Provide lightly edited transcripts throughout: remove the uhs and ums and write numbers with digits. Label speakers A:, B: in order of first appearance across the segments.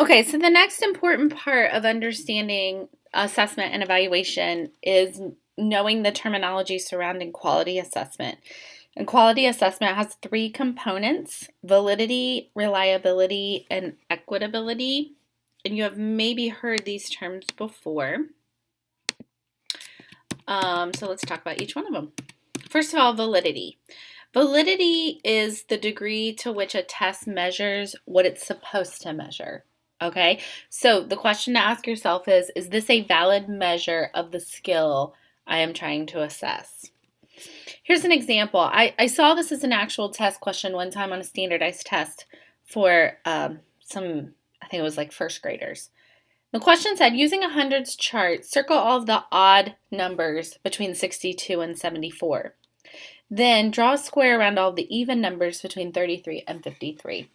A: Okay, so the next important part of understanding assessment and evaluation is knowing the terminology surrounding quality assessment. And quality assessment has three components: validity, reliability, and equitability. And you have maybe heard these terms before. So let's talk about each one of them. First of all, validity. Validity is the degree to which a test measures what it's supposed to measure. Okay, so the question to ask yourself is this a valid measure of the skill I am trying to assess? Here's an example. I saw this as an actual test question one time on a standardized test for I think it was like first graders. The question said, using a hundreds chart, circle all of the odd numbers between 62 and 74. Then draw a square around all of the even numbers between 33 and 53.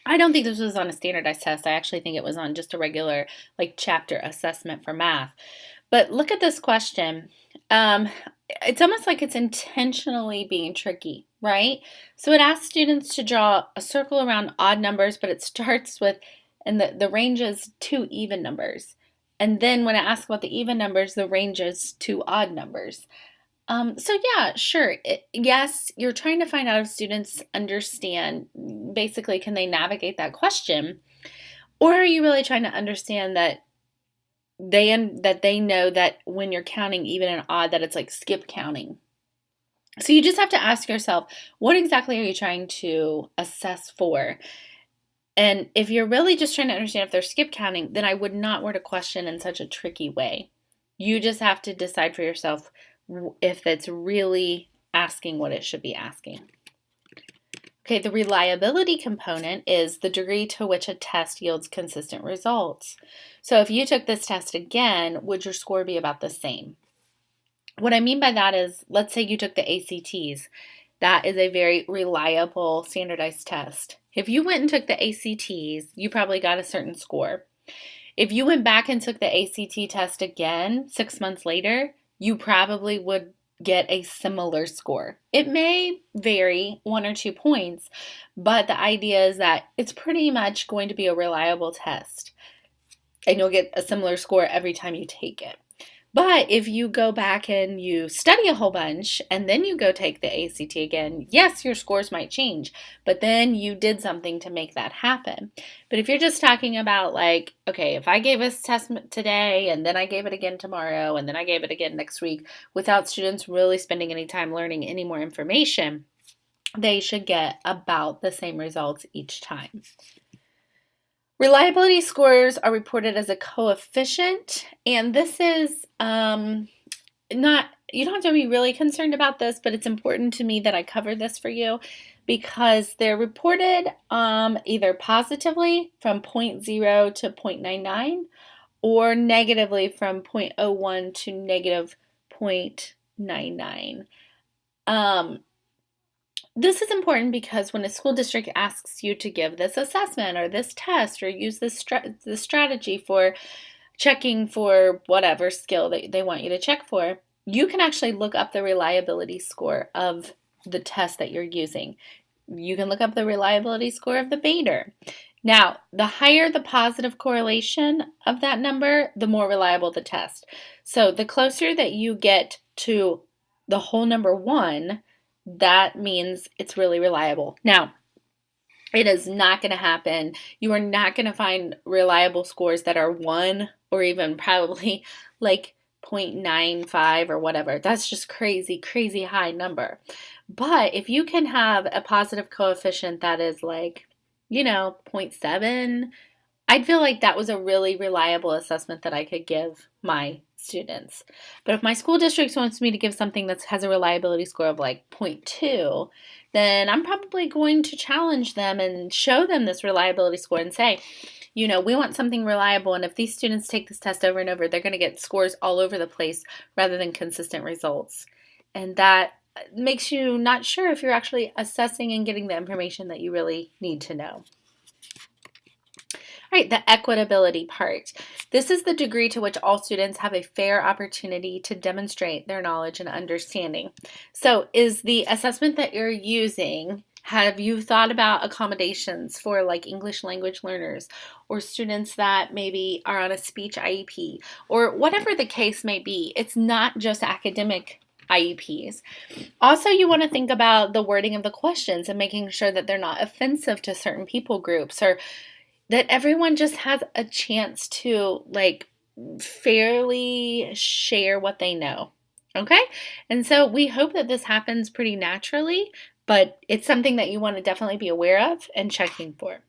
A: I don't think this was on a standardized test. I actually think it was on just a regular like chapter assessment for math. But look at this question. It's almost like it's intentionally being tricky, right? So it asks students to draw a circle around odd numbers, but it starts with, and the range is two even numbers. And then when it asks about the even numbers, the range is two odd numbers. So yeah, sure. Yes, you're trying to find out if students understand, basically, can they navigate that question? Or are you really trying to understand that they know that when you're counting even and odd, that it's like skip counting? So you just have to ask yourself, what exactly are you trying to assess for? And if you're really just trying to understand if they're skip counting, then I would not word a question in such a tricky way. You just have to decide for yourself if it's really asking what it should be asking. Okay, the reliability component is the degree to which a test yields consistent results. So if you took this test again, would your score be about the same? What I mean by that is, let's say you took the ACTs. That is a very reliable standardized test. If you went and took the ACTs, you probably got a certain score. If you went back and took the ACT test again 6 months later, you probably would get a similar score. It may vary 1 or 2 points, but the idea is that it's pretty much going to be a reliable test, and you'll get a similar score every time you take it. But if you go back and you study a whole bunch and then you go take the ACT again, yes, your scores might change, but then you did something to make that happen. But if you're just talking about like, okay, if I gave this test today and then I gave it again tomorrow and then I gave it again next week without students really spending any time learning any more information, they should get about the same results each time. Reliability scores are reported as a coefficient, and this is not, you don't have to be really concerned about this, but it's important to me that I cover this for you because they're reported either positively from zero point 0 to 0.99 or negatively from 0.01 to negative 0.99. This is important because when a school district asks you to give this assessment or this test or use this strategy for checking for whatever skill that they want you to check for, you can actually look up the reliability score of the test that you're using. You can look up the reliability score of the Bader. Now, the higher the positive correlation of that number, the more reliable the test. So the closer that you get to the whole number 1, that means it's really reliable. Now, it is not going to happen. You are not going to find reliable scores that are 1 or even probably like 0.95 or whatever. That's just crazy, crazy high number. But if you can have a positive coefficient that is like, 0.7, I'd feel like that was a really reliable assessment that I could give my students. But if my school district wants me to give something that has a reliability score of like zero point 0.2, then I'm probably going to challenge them and show them this reliability score and say, we want something reliable, and if these students take this test over and over, they're going to get scores all over the place rather than consistent results. And that makes you not sure if you're actually assessing and getting the information that you really need to know. All right, the equitability part. This is the degree to which all students have a fair opportunity to demonstrate their knowledge and understanding. So is the assessment that you're using Have you thought about accommodations for like English language learners or students that maybe are on a speech IEP or whatever the case may be? It's not just academic IEPs. Also, you want to think about the wording of the questions and making sure that they're not offensive to certain people groups or that everyone just has a chance to like fairly share what they know. Okay? And so we hope that this happens pretty naturally, but it's something that you want to definitely be aware of and checking for.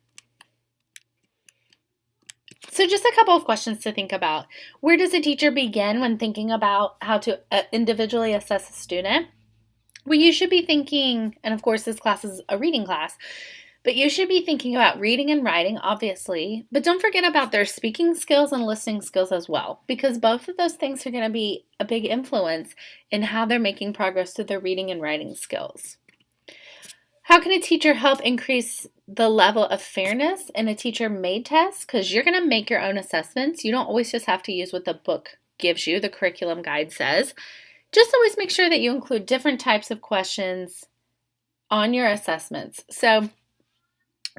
A: So just a couple of questions to think about. Where does a teacher begin when thinking about how to individually assess a student? Well, you should be thinking, and of course this class is a reading class, but you should be thinking about reading and writing, obviously, but don't forget about their speaking skills and listening skills as well, because both of those things are going to be a big influence in how they're making progress to their reading and writing skills. How can a teacher help increase the level of fairness in a teacher-made test? Because you're going to make your own assessments. You don't always just have to use what the book gives you, the curriculum guide says. Just always make sure that you include different types of questions on your assessments. So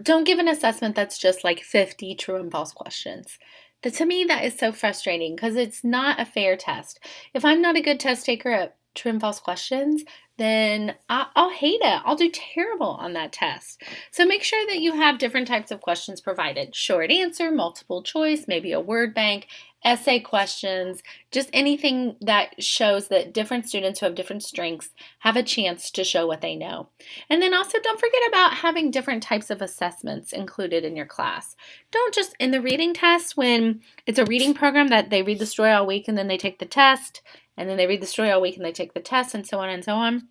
A: don't give an assessment that's just like 50 true and false questions. To me, that is so frustrating because it's not a fair test. If I'm not a good test taker at true and false questions, then I'll hate it. I'll do terrible on that test. So make sure that you have different types of questions provided. Short answer, multiple choice, maybe a word bank, essay questions, just anything that shows that different students who have different strengths have a chance to show what they know. And then also don't forget about having different types of assessments included in your class. Don't just, in the reading test, when it's a reading program that they read the story all week and then they take the test, and then they read the story all week and they take the test, and so on and so on.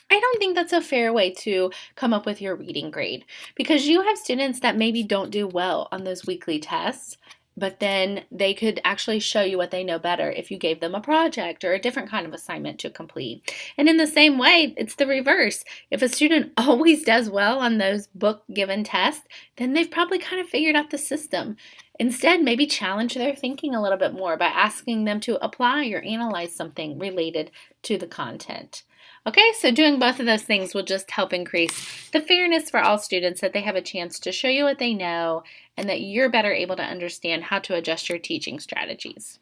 A: I don't think that's a fair way to come up with your reading grade because you have students that maybe don't do well on those weekly tests, but then they could actually show you what they know better if you gave them a project or a different kind of assignment to complete. And in the same way, it's the reverse. If a student always does well on those book-given tests, then they've probably kind of figured out the system. Instead, maybe challenge their thinking a little bit more by asking them to apply or analyze something related to the content. Okay, so doing both of those things will just help increase the fairness for all students, that they have a chance to show you what they know and that you're better able to understand how to adjust your teaching strategies.